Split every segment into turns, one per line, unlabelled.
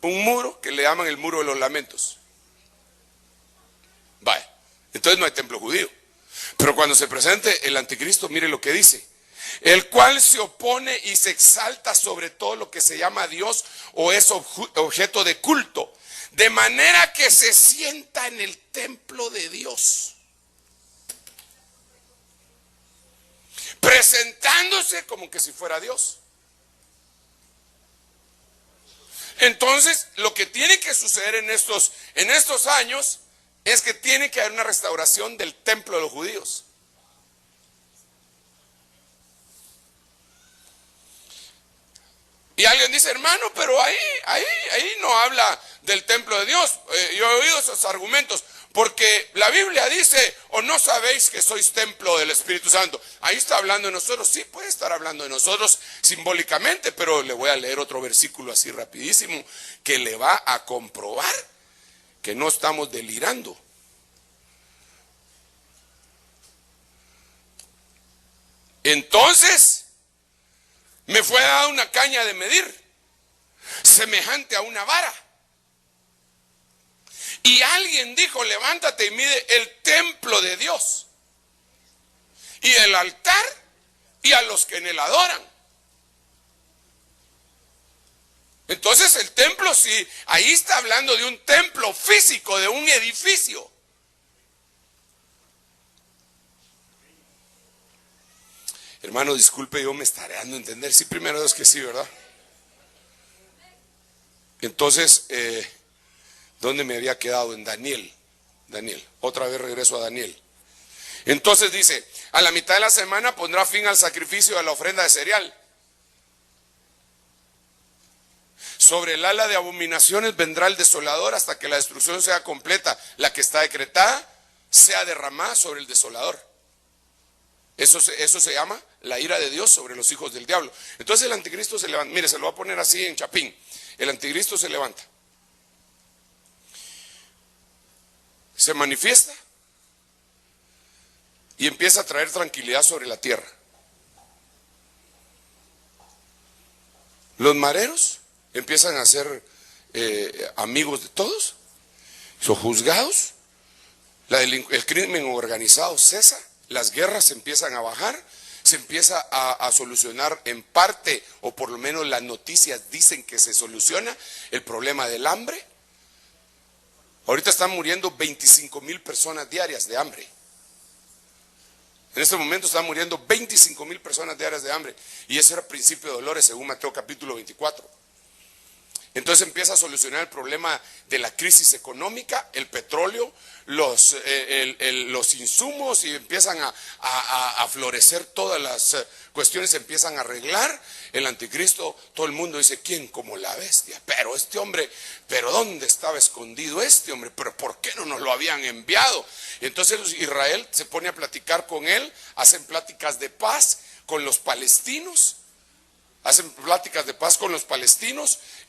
un muro que le llaman el muro de los lamentos. Vaya, entonces no hay templo judío. Pero cuando se presente el anticristo, mire lo que dice: el cual se opone y se exalta sobre todo lo que se llama Dios o es objeto de culto, de manera que se sienta en el templo de Dios, presentándose como que si fuera Dios. Entonces, lo que tiene que suceder en estos años es que tiene que haber una restauración del templo de los judíos. Y alguien dice: hermano, pero ahí no habla del templo de Dios. Yo he oído esos argumentos, porque la Biblia dice: o no sabéis que sois templo del Espíritu Santo. Ahí está hablando de nosotros. Sí, puede estar hablando de nosotros simbólicamente, pero le voy a leer otro versículo así rapidísimo que le va a comprobar que no estamos delirando. Entonces me fue dada una caña de medir, semejante a una vara. Y alguien dijo: levántate y mide el templo de Dios, y el altar, y a los que en él adoran. Entonces el templo, sí, ahí está hablando de un templo físico, de un edificio. Hermano, disculpe, yo me estaré dando a entender. Sí, primero es que sí, ¿verdad? Entonces, ¿dónde me había quedado? En Daniel. Otra vez regreso a Daniel. Entonces dice: a la mitad de la semana pondrá fin al sacrificio de la ofrenda de cereal. Sobre el ala de abominaciones vendrá el desolador hasta que la destrucción sea completa. La que está decretada sea derramada sobre el desolador. Eso se llama la ira de Dios sobre los hijos del diablo. Entonces el anticristo se levanta. Mire, se lo voy a poner así en chapín. El anticristo se levanta, se manifiesta y empieza a traer tranquilidad sobre la tierra. Los mareros empiezan a ser amigos de todos, son juzgados, el crimen organizado cesa, las guerras empiezan a bajar, se empieza a solucionar en parte, o por lo menos las noticias dicen que se soluciona el problema del hambre. Ahorita están muriendo 25,000 personas diarias de hambre. En este momento están muriendo 25,000 personas diarias de hambre. Y ese era el principio de dolores según Mateo capítulo 24. Entonces empieza a solucionar el problema de la crisis económica, el petróleo, los insumos, y empiezan a florecer todas las cuestiones, se empiezan a arreglar. El anticristo, todo el mundo dice: ¿quién como la bestia? Pero este hombre, ¿pero dónde estaba escondido este hombre? ¿Pero por qué no nos lo habían enviado? Y entonces Israel se pone a platicar con él, hacen pláticas de paz con los palestinos.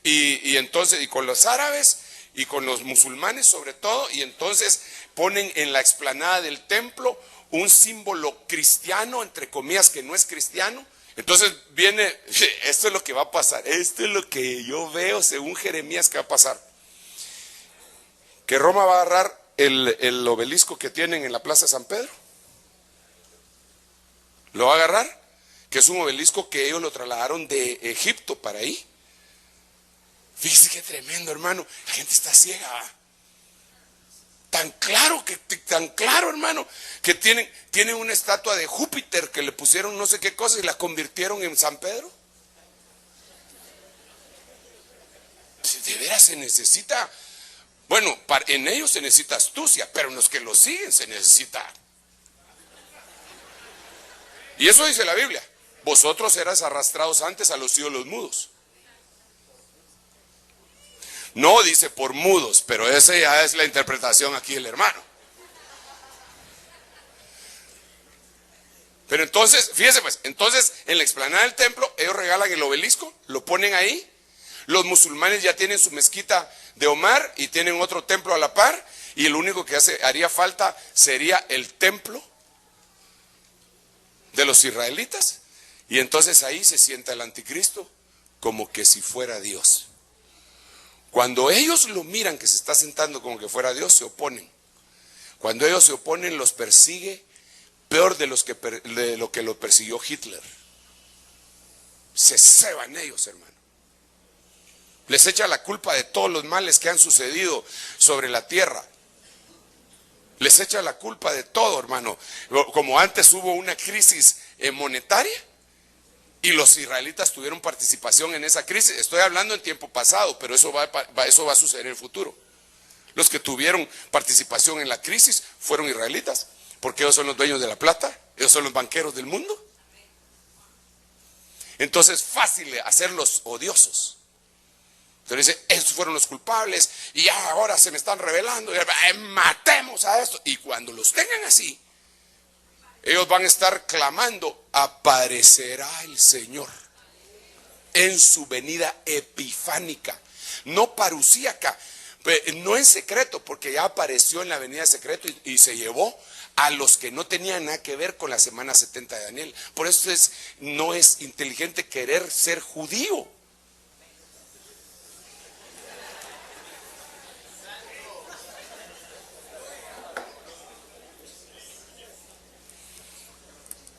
Y entonces, y con los árabes y con los musulmanes sobre todo, y entonces ponen en la explanada del templo un símbolo cristiano, entre comillas, que no es cristiano. Entonces viene, esto es lo que va a pasar, esto es lo que yo veo según Jeremías que va a pasar: que Roma va a agarrar el obelisco que tienen en la Plaza de San Pedro, lo va a agarrar, que es un obelisco que ellos lo trasladaron de Egipto para ahí. Fíjese qué tremendo, hermano. La gente está ciega. Tan claro, hermano, que tienen una estatua de Júpiter que le pusieron no sé qué cosa y la convirtieron en San Pedro. De veras se necesita, bueno, en ellos se necesita astucia, pero en los que lo siguen se necesita. Y eso dice la Biblia: vosotros eras arrastrados antes a los ídolos mudos. No dice por mudos, pero esa ya es la interpretación aquí del hermano. Pero entonces, fíjese pues, entonces en la explanada del templo ellos regalan el obelisco, lo ponen ahí. Los musulmanes ya tienen su mezquita de Omar y tienen otro templo a la par, y el único que haría falta sería el templo de los israelitas. Y entonces ahí se sienta el anticristo como que si fuera Dios. Cuando ellos lo miran que se está sentando como que fuera Dios, se oponen. Cuando ellos se oponen, los persigue peor de lo que lo persiguió Hitler. Se ceban ellos, hermano. Les echa la culpa de todos los males que han sucedido sobre la tierra. Les echa la culpa de todo, hermano. Como antes hubo una crisis monetaria y los israelitas tuvieron participación en esa crisis. Estoy hablando en tiempo pasado, pero eso va a suceder en el futuro. Los que tuvieron participación en la crisis fueron israelitas, porque ellos son los dueños de la plata, ellos son los banqueros del mundo. Entonces, fácil hacerlos odiosos. Entonces dice, estos fueron los culpables y ya ahora se me están rebelando, matemos a estos. Y cuando los tengan así, ellos van a estar clamando, aparecerá el Señor en su venida epifánica, no parusíaca, no en secreto, porque ya apareció en la venida secreto y se llevó a los que no tenían nada que ver con la semana 70 de Daniel. Por eso no es inteligente querer ser judío.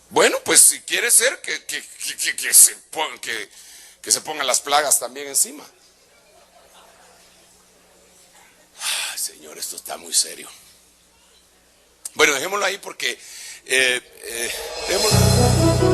Bueno, pues si quiere ser que se pongan las plagas también encima. Señor, esto está muy serio. Bueno, dejémoslo ahí porque dejémoslo.